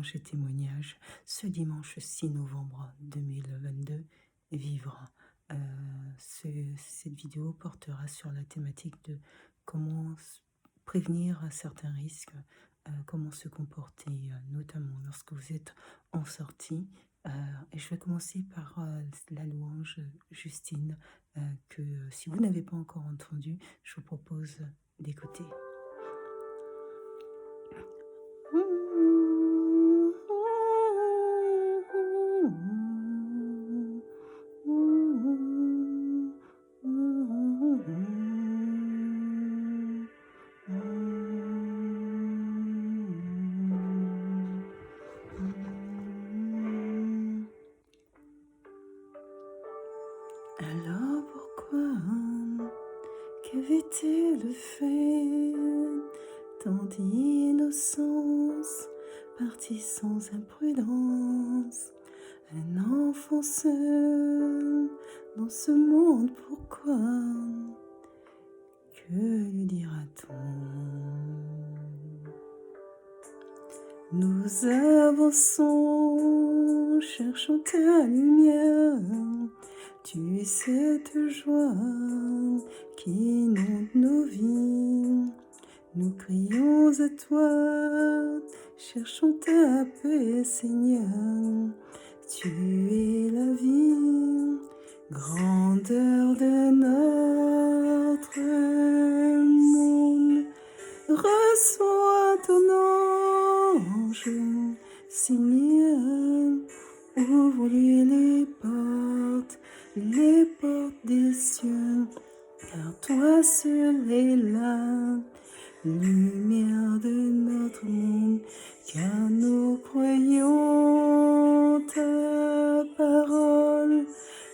témoignages et témoignages ce dimanche 6 novembre 2022. Vivre. Cette vidéo portera sur la thématique de comment prévenir certains risques, comment se comporter, notamment lorsque vous êtes en sortie. Et je vais commencer par la louange Justine, que si vous n'avez pas encore entendue, je vous propose d'écouter. Alors pourquoi qu'avait-il fait tant d'innocence, parti sans imprudence, un enfant seul dans ce monde, pourquoi? Que lui dira-t-on? Nous avançons, cherchons ta lumière, tu sais cette joie qui inonde nos vies. Nous crions à toi, cherchons ta paix, Seigneur. Tu es la vie, grandeur de notre monde. Reçois ton ange, Seigneur, ouvre-lui les portes des cieux, car toi seul es la lumière de notre monde, car nous croyons ta parole,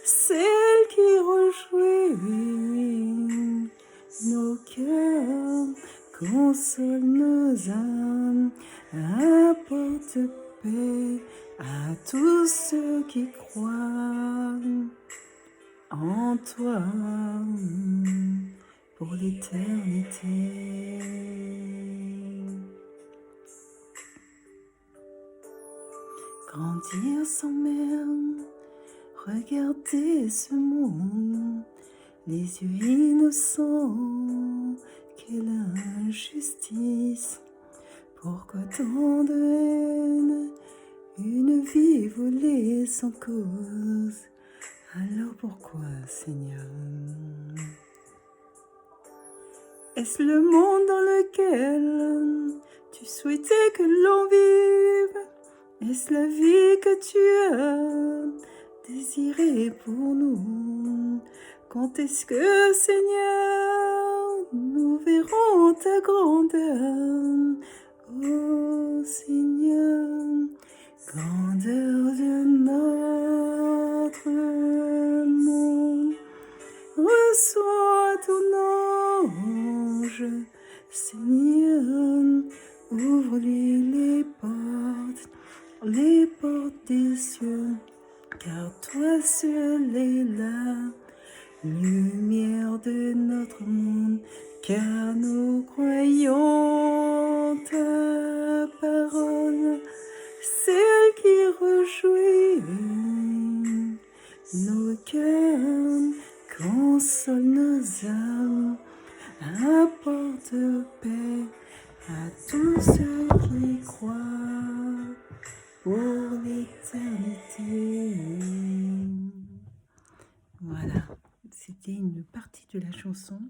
celle qui réjouit nos cœurs, console nos âmes, apporte paix à tous ceux qui croient en toi pour l'éternité. Grandir sans mère, regarder ce monde, les yeux innocents, quelle injustice, pourquoi tant de haine, une vie volée sans cause, alors pourquoi, Seigneur? Est-ce le monde dans lequel tu souhaitais que l'on vive? Est-ce la vie que tu as désirée pour nous? Quand est-ce que, Seigneur, nous verrons ta grandeur? Oh Seigneur, grandeur de notre monde, reçois ton ange, Seigneur, ouvre-lui les portes des cieux, car toi seul es la lumière de notre monde, car nous croyons ta parole, celle qui réjouit nos cœurs, console nos âmes, apporte paix à tous ceux qui croient pour l'éternité. Voilà, c'était une partie de la chanson.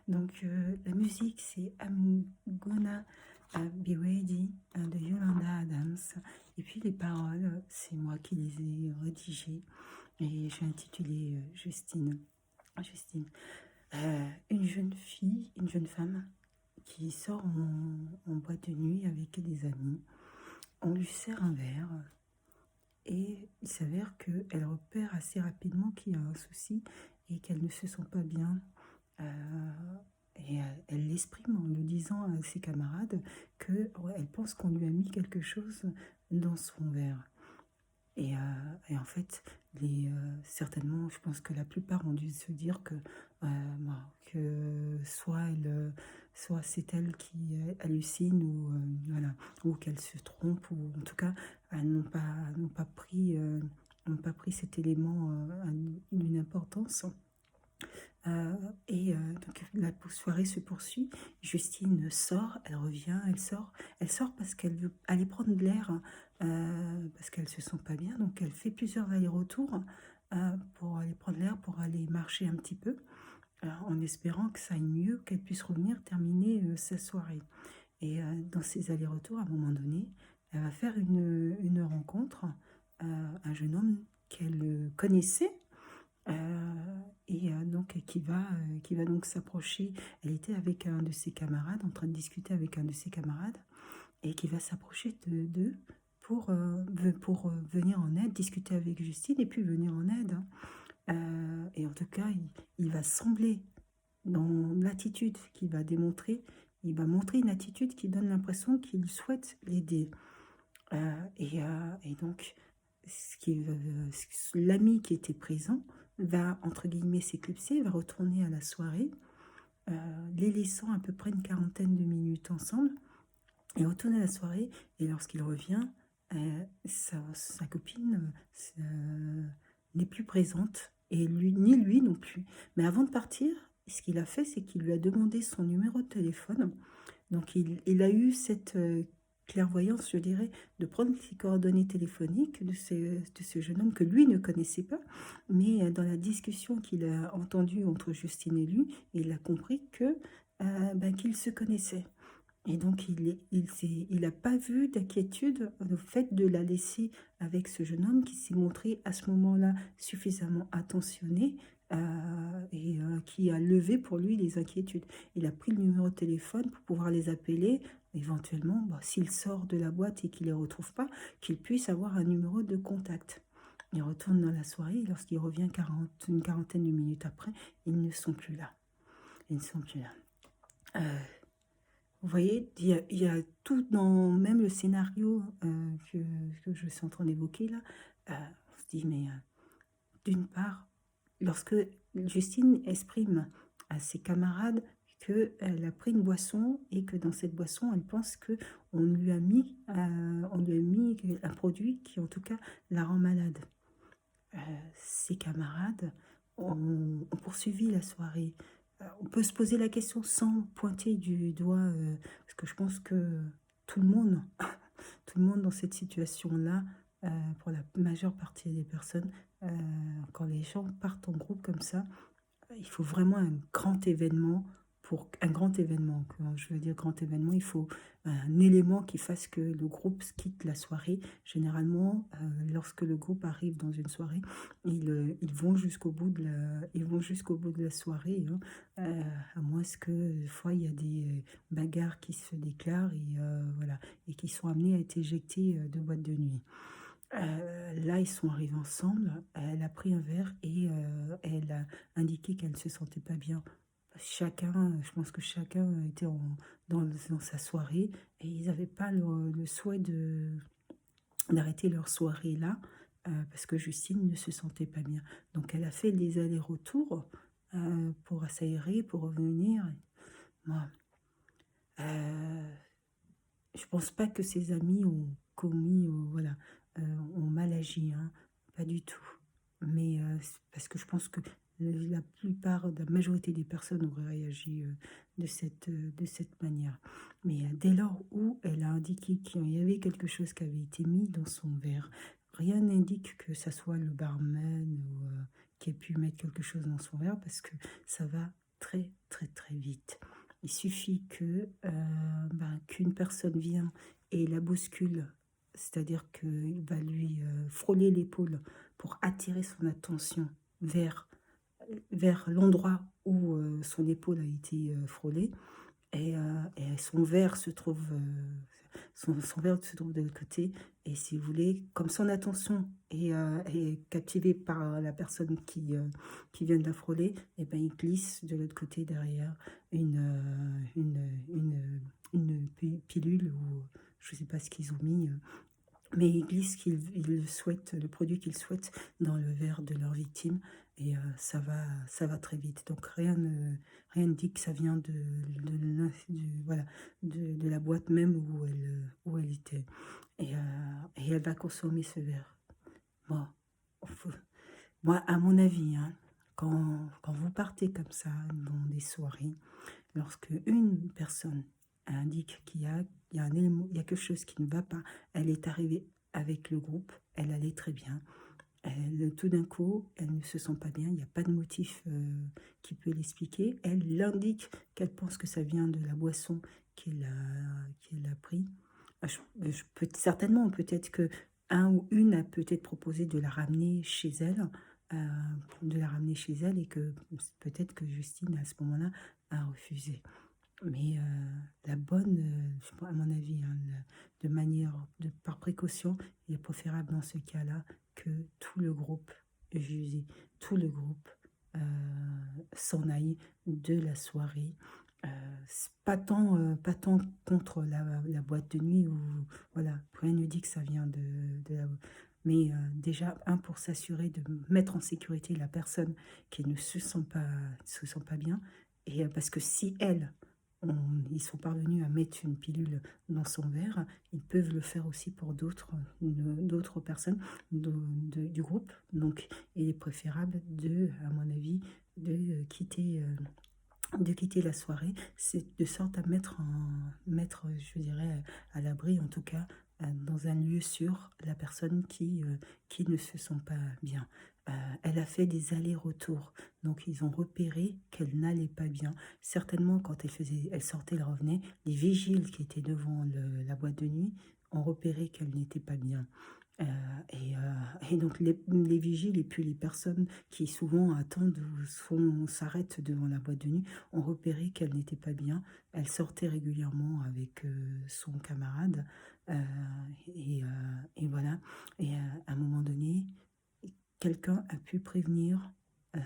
Donc la musique c'est I'm Gonna Be Ready de Yolanda Adams. Et puis les paroles, c'est moi qui les ai rédigées et j'ai intitulé Justine. Une jeune femme qui sort en boîte de nuit avec des amis. On lui sert un verre et il s'avère qu'elle repère assez rapidement qu'il y a un souci et qu'elle ne se sent pas bien. Et elle l'exprime en le disant à ses camarades qu'elle pense qu'on lui a mis quelque chose dans son verre. Et en fait, certainement, je pense que la plupart ont dû se dire que soit soit c'est elle qui hallucine ou voilà, ou qu'elle se trompe, ou en tout cas elles n'ont pas pris cet élément d'une importance. Euh, donc la soirée se poursuit. Justine sort, elle revient, elle sort parce qu'elle veut aller prendre de l'air, parce qu'elle se sent pas bien. Donc elle fait plusieurs allers-retours pour aller prendre l'air, pour aller marcher un petit peu, en espérant que ça aille mieux, qu'elle puisse revenir terminer sa soirée. Et dans ces allers-retours, à un moment donné, elle va faire une rencontre, un jeune homme qu'elle connaissait, donc qui va donc s'approcher. Elle était avec un de ses camarades, en train de discuter avec un de ses camarades, et qui va s'approcher d'eux pour venir en aide, discuter avec Justine et puis venir en aide, hein. Et en tout cas, il va sembler, dans l'attitude qu'il va démontrer, il va montrer une attitude qui donne l'impression qu'il souhaite l'aider. Et donc, l'ami qui était présent va, entre guillemets, s'éclipser, va retourner à la soirée, les laissant à peu près une quarantaine de minutes ensemble. Il retourne à la soirée, et lorsqu'il revient, sa copine n'est plus présente, et lui, ni lui non plus. Mais avant de partir, ce qu'il a fait, c'est qu'il lui a demandé son numéro de téléphone. Donc il a eu cette clairvoyance, je dirais, de prendre les coordonnées téléphoniques de ce jeune homme que lui ne connaissait pas, mais dans la discussion qu'il a entendue entre Justine et lui, il a compris qu'ils se connaissaient. Et donc, il n'a pas vu d'inquiétude au fait de la laisser avec ce jeune homme qui s'est montré à ce moment-là suffisamment attentionné, qui a levé pour lui les inquiétudes. Il a pris le numéro de téléphone pour pouvoir les appeler, éventuellement, s'il sort de la boîte et qu'il ne les retrouve pas, qu'il puisse avoir un numéro de contact. Il retourne dans la soirée, et lorsqu'il revient une quarantaine de minutes après, ils ne sont plus là. Ils ne sont plus là. Vous voyez, il y a tout dans même le scénario que je suis en train d'évoquer là. On se dit, mais d'une part, lorsque Justine exprime à ses camarades qu'elle a pris une boisson et que dans cette boisson, elle pense qu'on lui a mis un produit qui, en tout cas, la rend malade. Ses camarades ont poursuivi la soirée. On peut se poser la question sans pointer du doigt, parce que je pense que tout le monde, tout le monde dans cette situation-là, pour la majeure partie des personnes, quand les gens partent en groupe comme ça, il faut vraiment un grand événement. Pour un grand événement, quand je veux dire grand événement, il faut un élément qui fasse que le groupe quitte la soirée. Généralement, lorsque le groupe arrive dans une soirée, ils vont jusqu'au bout de la soirée, hein. À moins que des fois il y a des bagarres qui se déclarent, voilà, et qui sont amenés à être éjectés de boîte de nuit. Là, ils sont arrivés ensemble. Elle a pris un verre et elle a indiqué qu'elle ne se sentait pas bien. Je pense que chacun était dans sa soirée, et ils n'avaient pas le souhait d'arrêter leur soirée là, parce que Justine ne se sentait pas bien. Donc elle a fait des allers-retours pour s'aérer, pour revenir. Moi, je pense pas que ses amis ont commis, voilà, ont mal agi, hein, pas du tout. Mais parce que je pense que la plupart, la majorité des personnes auraient réagi de cette manière. Mais dès lors où elle a indiqué qu'il y avait quelque chose qui avait été mis dans son verre, rien n'indique que ça soit le barman ou qui ait pu mettre quelque chose dans son verre, parce que ça va très très très vite. Il suffit qu'une personne vient et la bouscule, c'est-à-dire qu'il va lui frôler l'épaule pour attirer son attention vers l'endroit où son épaule a été frôlée, et son verre se trouve son verre se trouve de l'autre côté, et si vous voulez, comme son attention est captivée par la personne qui vient de la frôler, et ben il glisse de l'autre côté derrière une pilule, ou je ne sais pas ce qu'ils ont mis, mais il glisse le produit qu'ils souhaitent dans le verre de leur victime. ça va très vite. Donc rien ne dit que ça vient voilà, de la boîte même où elle était. Et elle va consommer ce verre. Bon, faut- moi, à mon avis, hein, quand vous partez comme ça dans des soirées, lorsque une personne indique il y a un élément, il y a quelque chose qui ne va pas, elle est arrivée avec le groupe, elle allait très bien. Tout d'un coup, elle ne se sent pas bien, il n'y a pas de motif qui peut l'expliquer. Elle indique qu'elle pense que ça vient de la boisson qu'elle a pris. Certainement, peut-être que un ou une a peut-être proposé de la ramener chez elle, euh, et que peut-être que Justine, à ce moment-là, a refusé. Mais la bonne, à mon avis, hein, de manière, par précaution, il est préférable dans ce cas-là que tout le groupe juge, tout le groupe euh, s'en aille de la soirée. C'est pas tant contre la boîte de nuit où, voilà, rien ne dit que ça vient de la... Mais déjà, pour s'assurer de mettre en sécurité la personne qui ne se sent pas bien, et parce que si elle, ils sont parvenus à mettre une pilule dans son verre, ils peuvent le faire aussi pour d'autres personnes du groupe. Donc, il est préférable à mon avis, de quitter la soirée, c'est de sorte à mettre, je dirais, à l'abri, en tout cas, dans un lieu sûr, la personne qui ne se sent pas bien. Elle a fait des allers-retours, donc ils ont repéré qu'elle n'allait pas bien. Certainement, quand elle sortait, elle revenait, les vigiles qui étaient devant la boîte de nuit ont repéré qu'elle n'était pas bien. Euh, et donc les vigiles et puis les personnes qui souvent attendent ou s'arrêtent devant la boîte de nuit ont repéré qu'elle n'était pas bien. Elle sortait régulièrement avec son camarade. euh, et, euh, et voilà. Et à un moment donné, quelqu'un a pu prévenir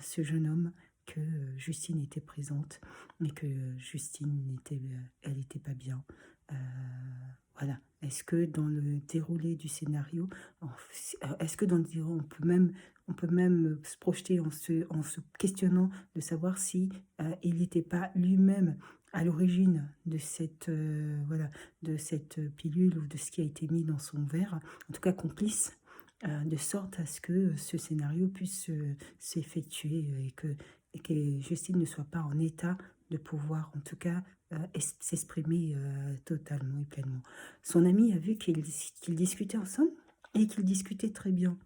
ce jeune homme que Justine était présente, mais que elle n'était pas bien. Euh, voilà. Est-ce que dans le déroulé du scénario, est-ce que dans le déroulé, on peut même se projeter en se questionnant de savoir si il n'était pas lui-même à l'origine de voilà, de cette pilule ou de ce qui a été mis dans son verre, en tout cas complice, de sorte à ce que ce scénario puisse s'effectuer et que Justine ne soit pas en état de pouvoir, en tout cas, s'exprimer totalement et pleinement. Son ami a vu qu'ils discutaient ensemble et qu'ils discutaient très bien.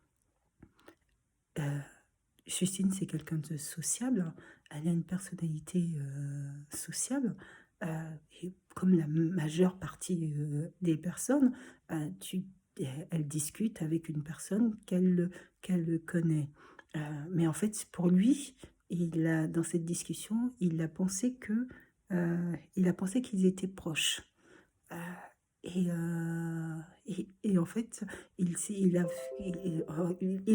Euh, Justine, c'est quelqu'un de sociable, elle a une personnalité sociable, et comme la majeure partie des personnes, euh, tu, elle discute avec une personne qu'elle connaît. Mais en fait, pour lui, dans cette discussion, il a pensé qu'ils étaient proches. Euh, et en fait, et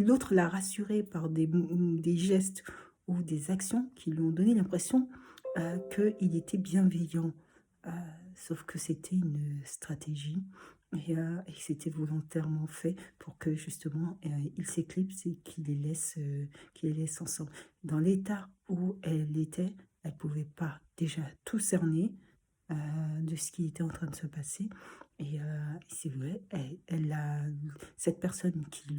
l'autre l'a rassuré par des gestes ou des actions qui lui ont donné l'impression qu'il était bienveillant. Euh, Sauf que c'était une stratégie et que c'était volontairement fait pour que justement il s'éclipse et qu'il les laisse ensemble. Dans l'état où elle était, elle ne pouvait pas déjà tout cerner de ce qui était en train de se passer. C'est vrai, cette personne qui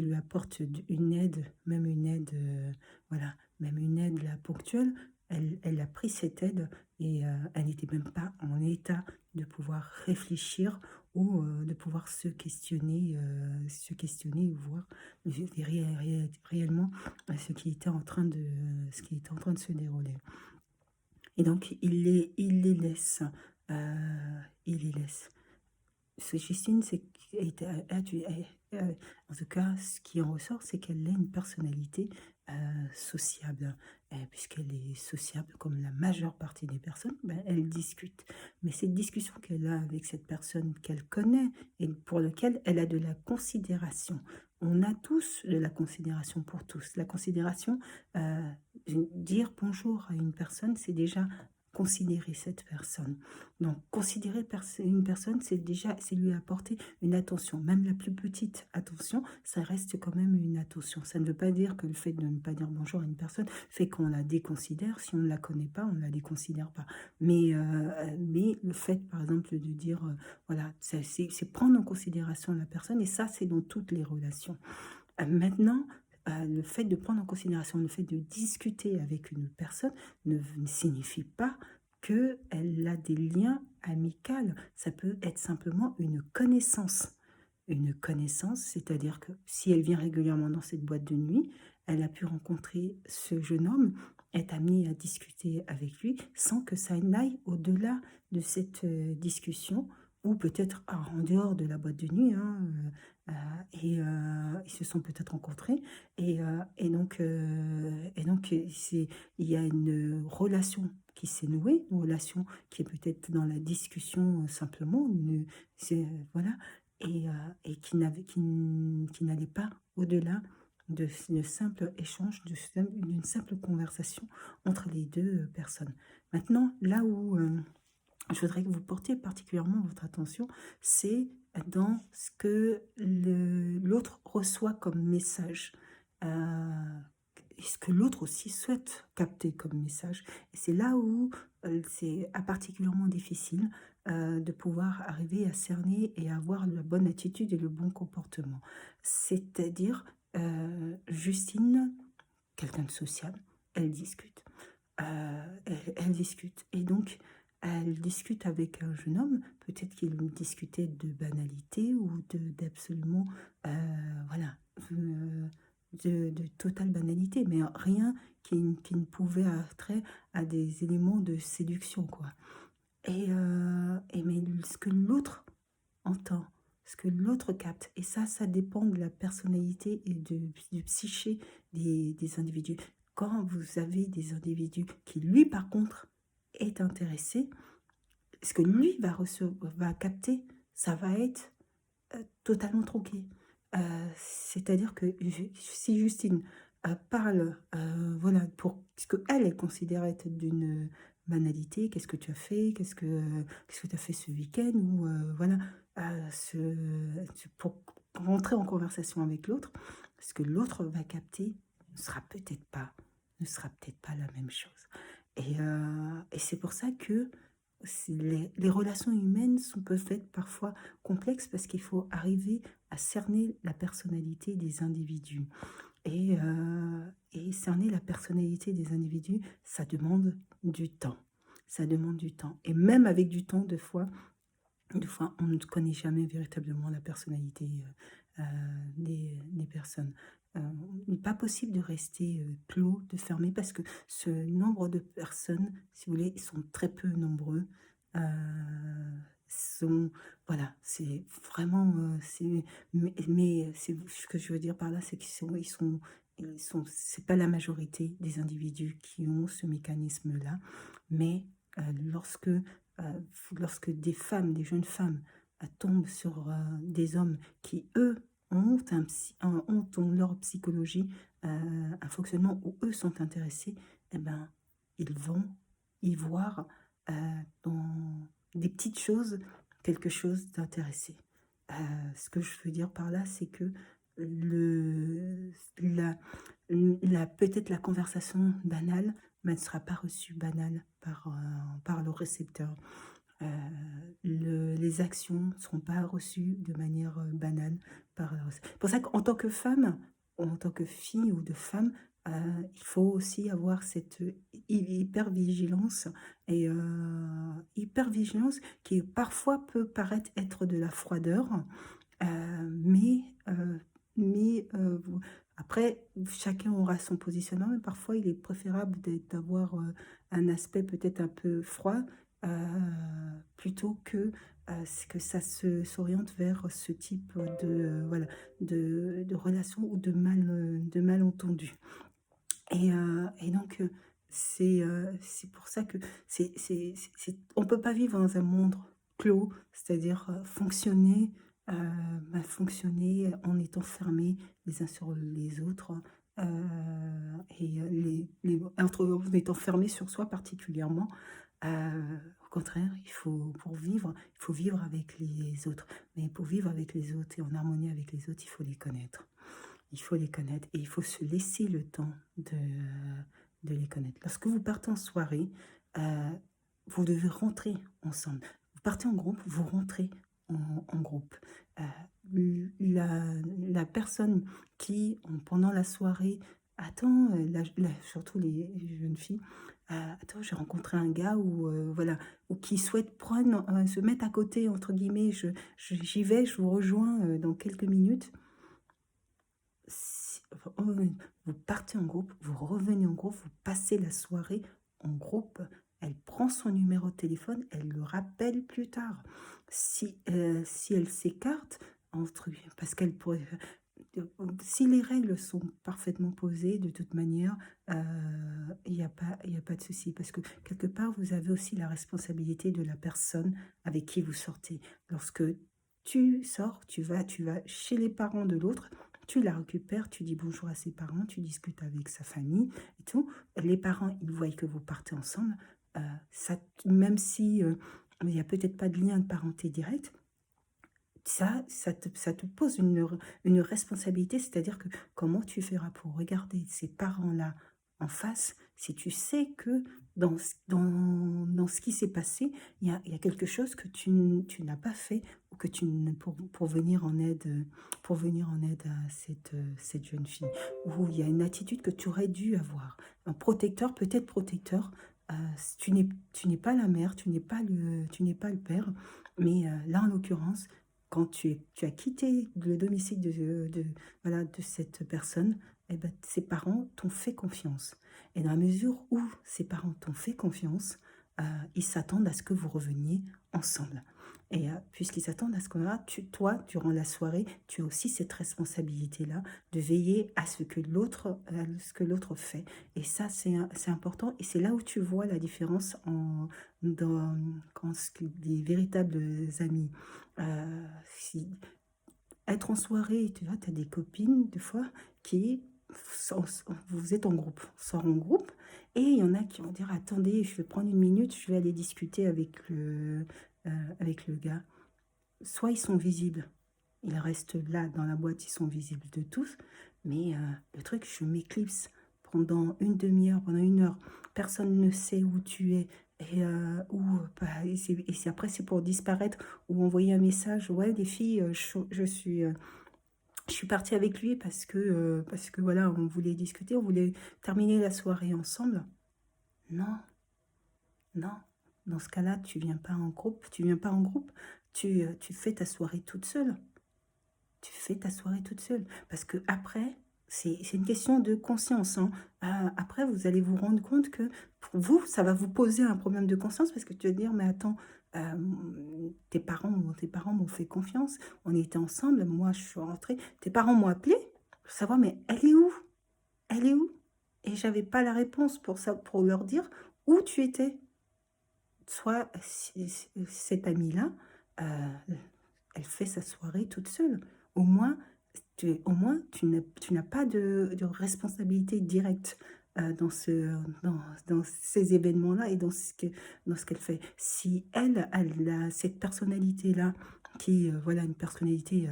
lui apporte une aide, même une aide, voilà, même une aide là, ponctuelle, elle a pris cette aide et elle n'était même pas en état de pouvoir réfléchir ou de pouvoir se questionner ou voir réellement ce qui était en train de se dérouler. Et donc, il les laisse. Il les laisse. Ce Justine, en tout cas, ce qui en ressort, c'est qu'elle a une personnalité sociable. Puisqu'elle est sociable comme la majeure partie des personnes, ben, elle discute. Mais cette discussion qu'elle a avec cette personne qu'elle connaît et pour laquelle elle a de la considération. On a tous de la considération pour tous. La considération, dire bonjour à une personne, c'est déjà considérer cette personne. Donc, considérer une personne, c'est lui apporter une attention, même la plus petite attention, ça reste quand même une attention. Ça ne veut pas dire que le fait de ne pas dire bonjour à une personne fait qu'on la déconsidère. Si on ne la connaît pas, on ne la déconsidère pas. Mais le fait, par exemple, de dire, voilà, c'est prendre en considération la personne, et ça, c'est dans toutes les relations. Maintenant, le fait de prendre en considération, le fait de discuter avec une personne ne signifie pas qu'elle a des liens amicaux. Ça peut être simplement une connaissance. Une connaissance, c'est-à-dire que si elle vient régulièrement dans cette boîte de nuit, elle a pu rencontrer ce jeune homme, est amenée à discuter avec lui sans que ça n'aille au-delà de cette discussion, ou peut-être en dehors de la boîte de nuit, hein, ils se sont peut-être rencontrés, il y a une relation qui s'est nouée, une relation qui est peut-être dans la discussion, simplement, voilà, qui n'allait pas au-delà de simple échange, d'une simple conversation entre les deux personnes. Maintenant, là où je voudrais que vous portiez particulièrement votre attention, c'est dans ce que l'autre reçoit comme message. Et ce que l'autre aussi souhaite capter comme message. Et c'est là où c'est particulièrement difficile de pouvoir arriver à cerner et avoir la bonne attitude et le bon comportement. C'est-à-dire, Justine, quelqu'un de sociable, elle discute. Elle discute. Et donc, elle discute avec un jeune homme. Peut-être qu'il discutait de banalité ou d'absolument, voilà, de totale banalité, mais rien qui ne pouvait être à des éléments de séduction, quoi. Mais ce que l'autre entend, ce que l'autre capte, et ça dépend de la personnalité et du psyché des individus. Quand vous avez des individus qui, lui, par contre, est intéressé, ce que lui va capter, ça va être totalement tronqué. C'est-à-dire que si Justine parle, voilà, pour ce qu'elle considère être d'une banalité, qu'est-ce que tu as fait, qu'est-ce que tu as fait ce week-end, ou voilà, pour rentrer en conversation avec l'autre, ce que l'autre va capter ne sera peut-être pas, la même chose. Et c'est pour ça que les relations humaines peuvent être parfois complexes, parce qu'il faut arriver à cerner la personnalité des individus. Et cerner la personnalité des individus, ça demande du temps. Ça demande du temps. Et même avec du temps, deux fois on ne connaît jamais véritablement la personnalité des personnes. Il n'est pas possible de rester clos, de fermer, parce que ce nombre de personnes, si vous voulez, ils sont très peu nombreux. Sont, voilà, c'est vraiment, mais c'est ce que je veux dire par là, c'est c'est pas la majorité des individus qui ont ce mécanisme-là, mais lorsque des femmes, des jeunes femmes, tombent sur des hommes qui, eux, ont leur psychologie, un fonctionnement où eux sont intéressés, eh ben, ils vont y voir dans des petites choses quelque chose d'intéressé. Ce que je veux dire par là, c'est que le, peut-être la conversation banale, mais elle ne sera pas reçue banale par le récepteur. Les actions ne seront pas reçues de manière banale par le récepteur. C'est pour ça qu'en tant que femme, ou en tant que fille ou de femme, il faut aussi avoir cette hypervigilance, et hypervigilance qui parfois peut paraître être de la froideur, mais, après, chacun aura son positionnement, mais parfois il est préférable d'avoir un aspect peut-être un peu froid, plutôt que ça s'oriente vers ce type voilà, de relation ou de malentendus. Et donc, c'est pour ça que on ne peut pas vivre dans un monde clos, c'est-à-dire fonctionner en étant fermés les uns sur les autres, en étant fermés sur soi particulièrement. Au contraire, il faut vivre avec les autres. Mais pour vivre avec les autres et en harmonie avec les autres, il faut les connaître. Il faut les connaître et il faut se laisser le temps de les connaître. Lorsque vous partez en soirée, euh, vous devez rentrer ensemble. Vous partez en groupe, vous rentrez en groupe. La personne qui, pendant la soirée, attend, surtout les jeunes filles, attends, j'ai rencontré un gars ou voilà, ou qui souhaite prendre, se mettre à côté, entre guillemets, j'y vais, je vous rejoins dans quelques minutes. Enfin, vous partez en groupe, vous revenez en groupe, vous passez la soirée en groupe. Elle prend son numéro de téléphone, elle le rappelle plus tard. Si elle s'écarte, parce qu'elle pourrait... Si les règles sont parfaitement posées, de toute manière, il n'y a pas de souci. Parce que quelque part, vous avez aussi la responsabilité de la personne avec qui vous sortez. Lorsque tu sors, tu vas chez les parents de l'autre, tu la récupères, tu dis bonjour à ses parents, tu discutes avec sa famille et tout. Les parents, ils voient que vous partez ensemble. Même si il n'y a peut-être pas de lien de parenté direct, ça te pose une responsabilité, c'est-à-dire que comment tu feras pour regarder ces parents-là en face si tu sais que dans ce qui s'est passé, il y a quelque chose que tu n'as pas fait ou que pour venir en aide, à cette jeune fille, ou il y a une attitude que tu aurais dû avoir. Un protecteur, peut-être protecteur, tu n'es pas la mère, tu n'es pas le père, mais là en l'occurrence, quand tu as quitté le domicile voilà, de cette personne, eh ben, ses parents t'ont fait confiance. Et dans la mesure où ses parents t'ont fait confiance, ils s'attendent à ce que vous reveniez ensemble. Et puisqu'ils s'attendent à ce qu'on toi, durant la soirée, tu as aussi cette responsabilité-là de veiller à ce que l'autre fait. Et ça, c'est important. Et c'est là où tu vois la différence quand des véritables amis. Si, être en soirée, tu vois, tu as des copines, des fois, qui, vous êtes en groupe, on sort en groupe, et il y en a qui vont dire, attendez, je vais prendre une minute, je vais aller discuter avec le gars. Soit ils sont visibles, ils restent là dans la boîte, ils sont visibles de tous, mais le truc, je m'éclipse pendant une demi-heure, pendant une heure, personne ne sait où tu es, après c'est pour disparaître ou envoyer un message, ouais les filles, je suis partie avec lui parce que voilà, on voulait discuter, on voulait terminer la soirée ensemble. Non, non. Dans ce cas-là, tu viens pas en groupe, tu fais ta soirée toute seule. Tu fais ta soirée toute seule. Parce que après, c'est une question de conscience, hein. Après, vous allez vous rendre compte que pour vous, ça va vous poser un problème de conscience parce que tu vas dire, mais attends, tes parents m'ont fait confiance, on était ensemble, moi je suis rentrée, tes parents m'ont appelé pour savoir, mais elle est où? Elle est où? Et j'avais pas la réponse pour ça, pour leur dire où tu étais. Soit cette amie-là, euh, elle fait sa soirée toute seule. Au moins, tu n'as pas de responsabilité directe dans ces événements-là et dans ce qu'elle fait. Si elle a cette personnalité-là, qui, voilà, une personnalité,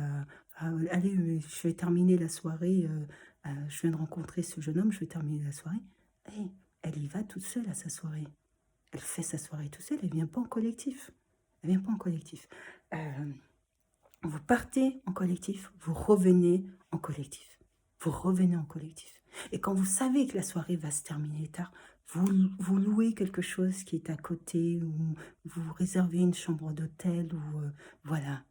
allez, je vais terminer la soirée, je viens de rencontrer ce jeune homme, je vais terminer la soirée, hey, elle y va toute seule à sa soirée. Elle fait sa soirée toute seule, elle vient pas en collectif. Elle vient pas en collectif. Euh, vous partez en collectif, vous revenez en collectif. Vous revenez en collectif. Et quand vous savez que la soirée va se terminer tard, vous louez quelque chose qui est à côté, ou vous réservez une chambre d'hôtel, ou voilà.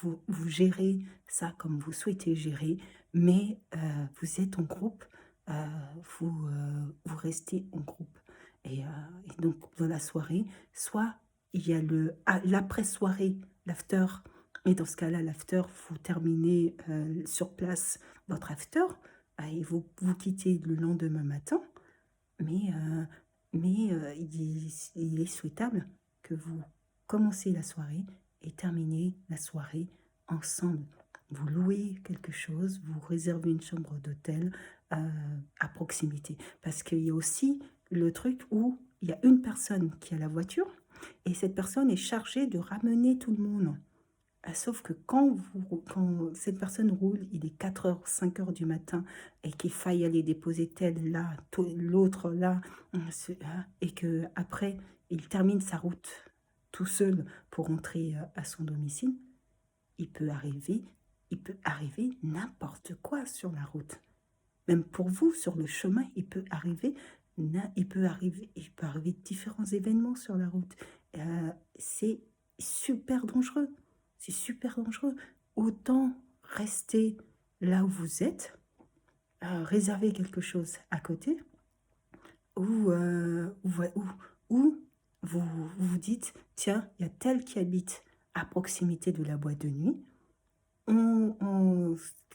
Vous gérez ça comme vous souhaitez gérer, mais vous êtes en groupe, euh, vous restez en groupe. Et donc, dans la soirée, soit il y a l'après-soirée, l'after, et dans ce cas-là, l'after, vous terminez sur place votre after, et vous quittez le lendemain matin, mais, il est souhaitable que vous commencez la soirée et terminez la soirée ensemble. Vous louez quelque chose, vous réservez une chambre d'hôtel à proximité. Parce qu'il y a aussi le truc où il y a une personne qui a la voiture et cette personne est chargée de ramener tout le monde. Sauf que quand cette personne roule, il est 4 heures, 5 heures du matin et qu'il faille aller déposer tel là, l'autre là, et que après il termine sa route tout seul pour rentrer à son domicile, il peut arriver, il peut arriver n'importe quoi sur la route. Même pour vous, sur le chemin, il peut arriver différents événements sur la route. C'est super dangereux. C'est super dangereux. Autant rester là où vous êtes, réserver quelque chose à côté, ou vous vous dites, tiens, il y a tel qui habite à proximité de la boîte de nuit.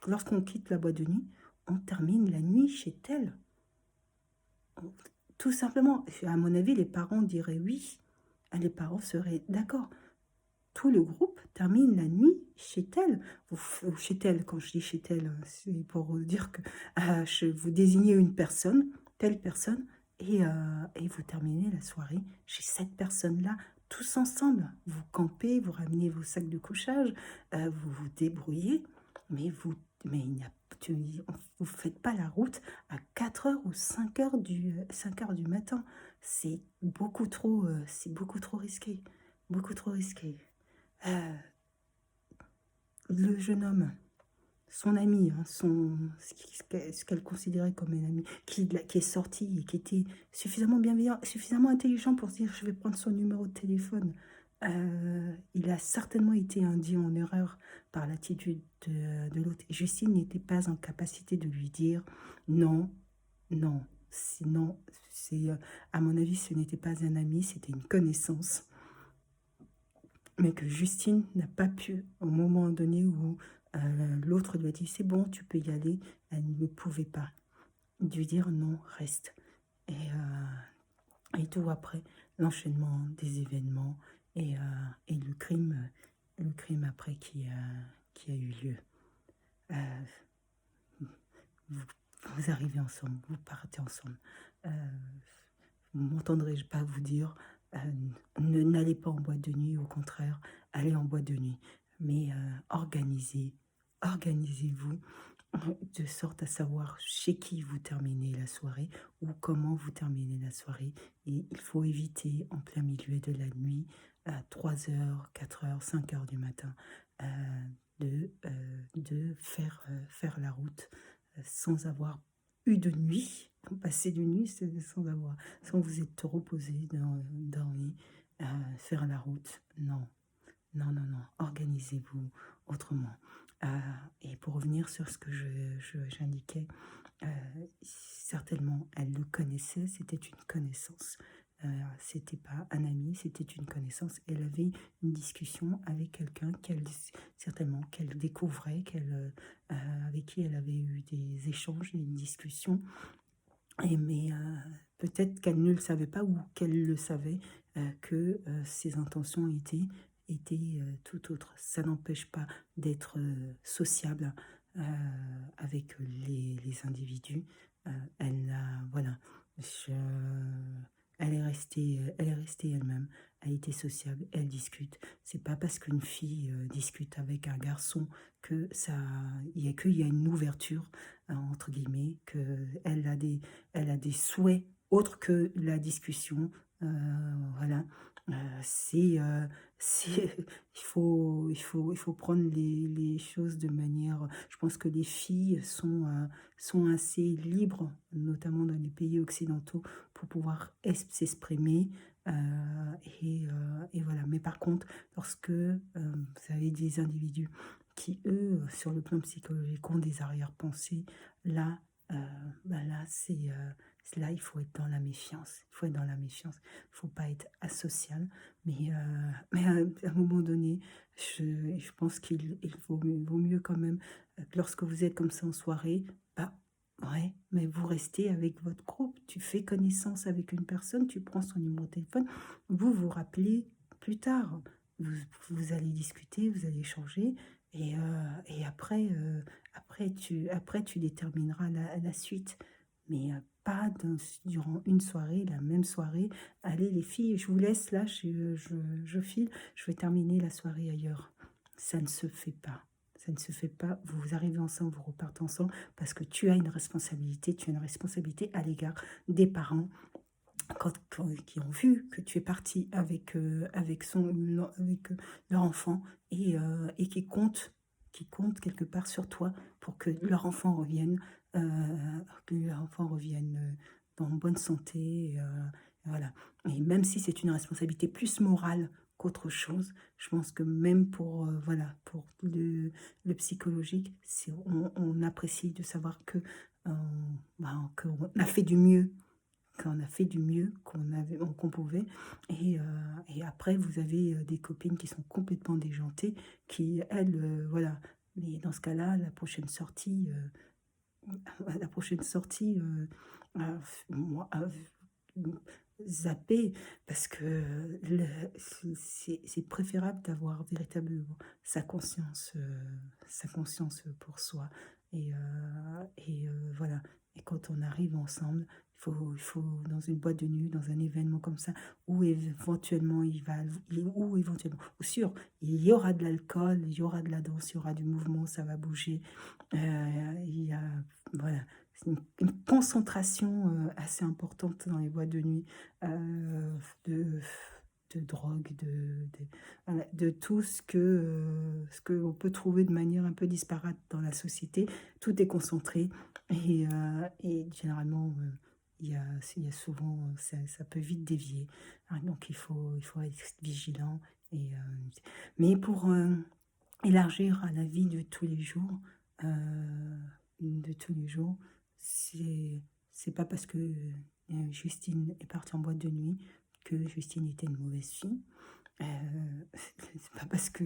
Lorsqu'on quitte la boîte de nuit, on termine la nuit chez tel. Tout simplement, à mon avis, les parents diraient oui. Les parents seraient d'accord. Tout le groupe termine la nuit chez tel. Chez tel, quand je dis chez tel, c'est pour dire que vous désignez une personne, telle personne, et vous terminez la soirée chez cette personne-là, tous ensemble. Vous campez, vous ramenez vos sacs de couchage, vous vous débrouillez, mais il n'y a vous ne faites pas la route à 4 heures ou 5 heures du matin. C'est beaucoup trop risqué. Beaucoup trop risqué. Le jeune homme, son ami, hein, ce qu'elle considérait comme un ami, qui est sorti et qui était suffisamment bienveillant, suffisamment intelligent pour se dire je vais prendre son numéro de téléphone. Il a certainement été induit en erreur par l'attitude de l'autre. Justine n'était pas en capacité de lui dire non, non, sinon, à mon avis, ce n'était pas un ami, c'était une connaissance. Mais que Justine n'a pas pu, au moment donné où l'autre lui a dit c'est bon, tu peux y aller, elle ne pouvait pas lui dire non, reste. Et tout après, l'enchaînement des événements et le crime après qui a eu lieu. Vous arrivez ensemble, vous partez ensemble. Vous ne m'entendrez pas vous dire n'allez pas en boîte de nuit, au contraire, allez en boîte de nuit. Mais organisez-vous de sorte à savoir chez qui vous terminez la soirée ou comment vous terminez la soirée. Et il faut éviter en plein milieu de la nuit, à 3 heures, 4 heures, 5 heures du matin, de faire la route sans avoir eu de nuit, passer de nuit sans vous être reposé, dormi, faire la route. Non, non, non, non, organisez-vous autrement. Et pour revenir sur ce que j'indiquais, certainement, elle le connaissait, c'était une connaissance. C'était pas un ami, c'était une connaissance. Elle avait une discussion avec quelqu'un certainement qu'elle découvrait, avec qui elle avait eu des échanges, des discussions. Mais peut-être qu'elle ne le savait pas ou qu'elle le savait, que ses intentions étaient tout autres. Ça n'empêche pas d'être sociable avec les individus. Voilà, elle est restée elle-même. Elle était sociable, elle discute. C'est pas parce qu'une fille discute avec un garçon qu'il y a une ouverture entre guillemets, qu'elle elle a des souhaits autres que la discussion. Voilà. Il faut prendre les choses de manière. Je pense que les filles sont assez libres, notamment dans les pays occidentaux, pour pouvoir s'exprimer. Et voilà. Mais par contre, lorsque vous avez des individus qui, eux, sur le plan psychologique, ont des arrière-pensées, là, là, il faut être dans la méfiance. Il faut être dans la méfiance. Il ne faut pas être asocial. Mais à un moment donné, je pense qu'il vaut mieux quand même, lorsque vous êtes comme ça en soirée, ouais, mais vous restez avec votre groupe. Tu fais connaissance avec une personne, tu prends son numéro de téléphone, vous vous rappelez plus tard. Vous allez discuter, vous allez échanger. Et après tu détermineras la suite. Mais pas durant une soirée, la même soirée. Allez les filles, je vous laisse là, je file, je vais terminer la soirée ailleurs. Ça ne se fait pas. Ça ne se fait pas. Vous arrivez ensemble, vous repartez ensemble parce que tu as une responsabilité. Tu as une responsabilité à l'égard des parents qui ont vu que tu es parti avec leur enfant et qui comptent quelque part sur toi pour que leur enfant revienne en bonne santé. Voilà. Et même si c'est une responsabilité plus morale qu'autre chose, je pense que même voilà, pour le psychologique, on apprécie de savoir euh, qu'on a fait du mieux qu'on pouvait. Et après, vous avez des copines qui sont complètement déjantées, qui, elles, voilà. Mais dans ce cas-là, la prochaine sortie, moi, zapper, parce que c'est préférable d'avoir véritablement sa conscience pour soi. Voilà. Et quand on arrive ensemble, il faut dans une boîte de nuit, dans un événement comme ça, où éventuellement ou sûr, il y aura de l'alcool, il y aura de la danse, il y aura du mouvement, ça va bouger. Il y a, voilà, c'est une concentration assez importante dans les boîtes de nuit de, de drogue, voilà, de tout ce que on peut trouver de manière un peu disparate dans la société. Tout est concentré et généralement, il y a souvent, ça peut vite dévier. Hein, donc il faut être vigilant. Mais pour élargir à la vie de tous les jours, c'est pas parce que Justine est partie en boîte de nuit que Justine était une mauvaise fille. Euh, c'est pas parce que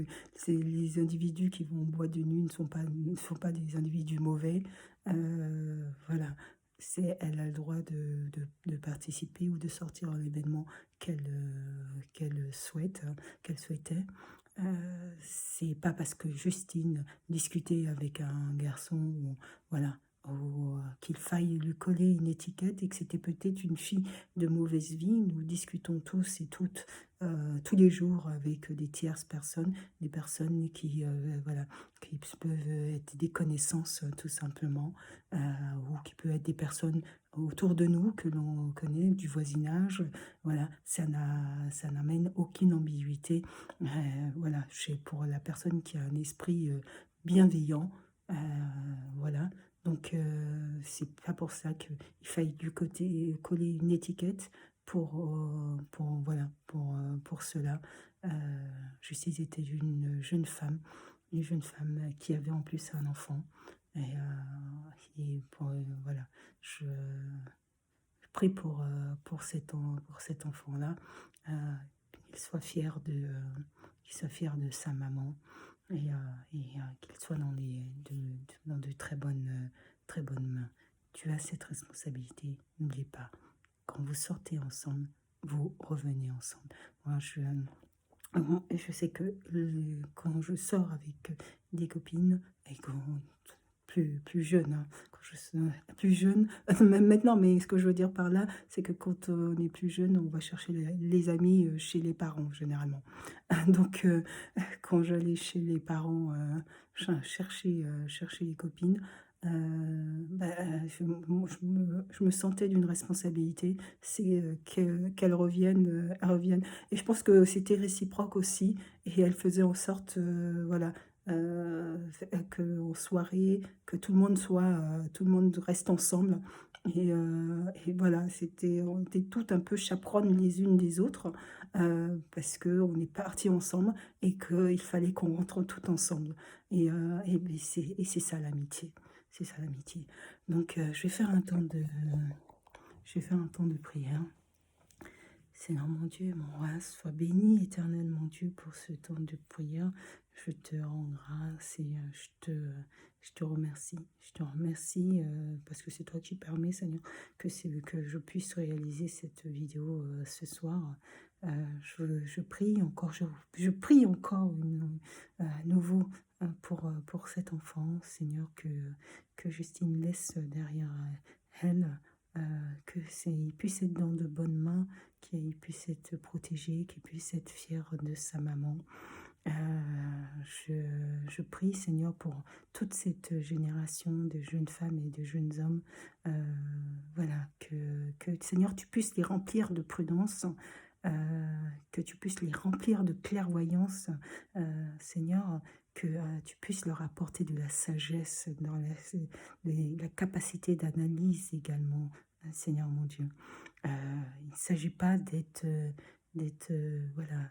les individus qui vont en boîte de nuit ne sont pas des individus mauvais. Voilà, elle a le droit de participer ou de sortir à l'événement qu'elle souhaitait. C'est pas parce que Justine discutait avec un garçon voilà, qu'il faille lui coller une étiquette et que c'était peut-être une fille de mauvaise vie. Nous discutons tous et toutes tous les jours avec des tierces personnes, des personnes voilà, qui peuvent être des connaissances tout simplement, ou qui peuvent être des personnes autour de nous que l'on connaît, du voisinage. Voilà, ça n'amène aucune ambiguïté. Voilà, pour la personne qui a un esprit bienveillant, voilà. Donc, c'est pas pour ça qu'il faille coller une étiquette pour cela. Justice était une jeune femme qui avait en plus un enfant. Voilà, je prie pour cet enfant-là, qu'il soit fier de sa maman qu'il soit dans de très bonnes mains. Tu as cette responsabilité, n'oublie pas. Quand vous sortez ensemble, vous revenez ensemble. Moi, je sais que quand je sors avec des copines, et plus jeune, hein, quand je suis plus jeune, même maintenant, mais ce que je veux dire par là, c'est que quand on est plus jeune, on va chercher les amis chez les parents, généralement. Donc, quand j'allais chez les parents chercher les copines, je me sentais d'une responsabilité, c'est qu'elles elles reviennent. Et je pense que c'était réciproque aussi, et elles faisaient en sorte, voilà, qu'en soirée, que tout le monde reste ensemble. Et voilà, on était toutes un peu chaperonnes les unes des autres, parce qu'on est partis ensemble et qu'il fallait qu'on rentre tout ensemble. C'est ça l'amitié. C'est ça l'amitié. Donc, je vais faire un temps de prière. Seigneur mon Dieu, mon roi, sois béni, éternel mon Dieu, pour ce temps de prière. Je te rends grâce et je te remercie. Je te remercie parce que c'est toi qui permets, Seigneur, que je puisse réaliser cette vidéo ce soir. Je prie encore, je prie encore à nouveau pour cet enfant, Seigneur, que Justine laisse derrière elle il puisse être dans de bonnes mains, qu'il puisse être protégé, qu'il puisse être fier de sa maman. Je prie, Seigneur, pour toute cette génération de jeunes femmes et de jeunes hommes, voilà, Seigneur, tu puisses les remplir de prudence, que tu puisses les remplir de clairvoyance, Seigneur, que tu puisses leur apporter de la sagesse, dans la capacité d'analyse également, Seigneur mon Dieu. Il ne s'agit pas voilà,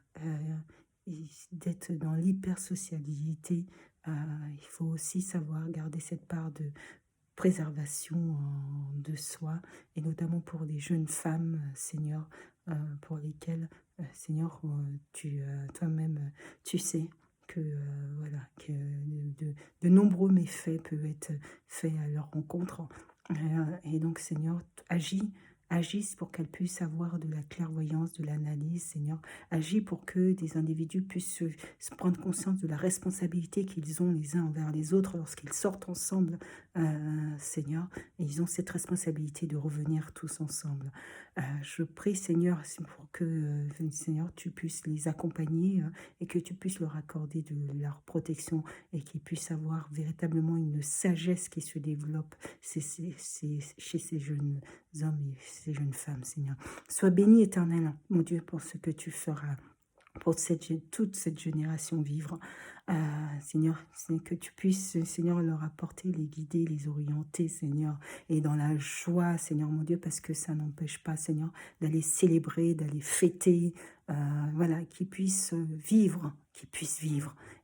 d'être dans l'hypersocialité. Il faut aussi savoir garder cette part de préservation de soi, et notamment pour les jeunes femmes, Seigneur, pour lesquelles, Seigneur, toi-même, tu sais que, voilà, que de nombreux méfaits peuvent être faits à leur rencontre. Et donc, Seigneur, agisse pour qu'elles puissent avoir de la clairvoyance, de l'analyse, Seigneur. Agis pour que des individus puissent se prendre conscience de la responsabilité qu'ils ont les uns envers les autres lorsqu'ils sortent ensemble, Seigneur. Et ils ont cette responsabilité de revenir tous ensemble. Je prie, Seigneur, pour que, Seigneur, tu puisses les accompagner, et que tu puisses leur accorder de leur protection, et qu'ils puissent avoir véritablement une sagesse qui se développe chez ces jeunes hommes et ces jeunes femmes, Seigneur. Sois béni, Éternel, mon Dieu, pour ce que tu feras pour toute cette génération vivre. Seigneur, c'est que tu puisses, Seigneur, leur apporter, les guider, les orienter, Seigneur, et dans la joie, Seigneur mon Dieu, parce que ça n'empêche pas, Seigneur, d'aller célébrer, d'aller fêter, voilà, qu'ils puissent vivre,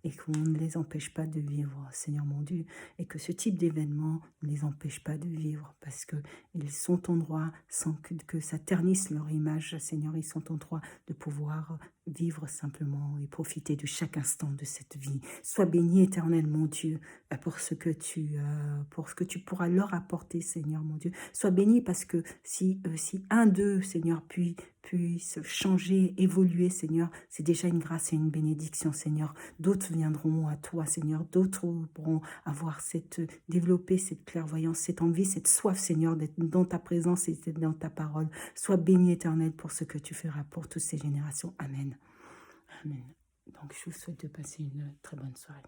et qu'on ne les empêche pas de vivre, Seigneur mon Dieu, et que ce type d'événement ne les empêche pas de vivre, parce qu'ils sont en droit, sans que ça ternisse leur image, Seigneur, ils sont en droit de pouvoir vivre simplement et profiter de chaque instant de cette vie. Sois béni, Éternel, mon Dieu, pour ce que tu pourras leur apporter, Seigneur, mon Dieu. Sois béni parce que si un d'eux, Seigneur, puisse changer, évoluer, Seigneur, c'est déjà une grâce et une bénédiction, Seigneur. D'autres viendront à toi, Seigneur. D'autres pourront développer cette clairvoyance, cette envie, cette soif, Seigneur, d'être dans ta présence et dans ta parole. Sois béni, Éternel, pour ce que tu feras pour toutes ces générations. Amen. Amen. Donc, je vous souhaite de passer une très bonne soirée.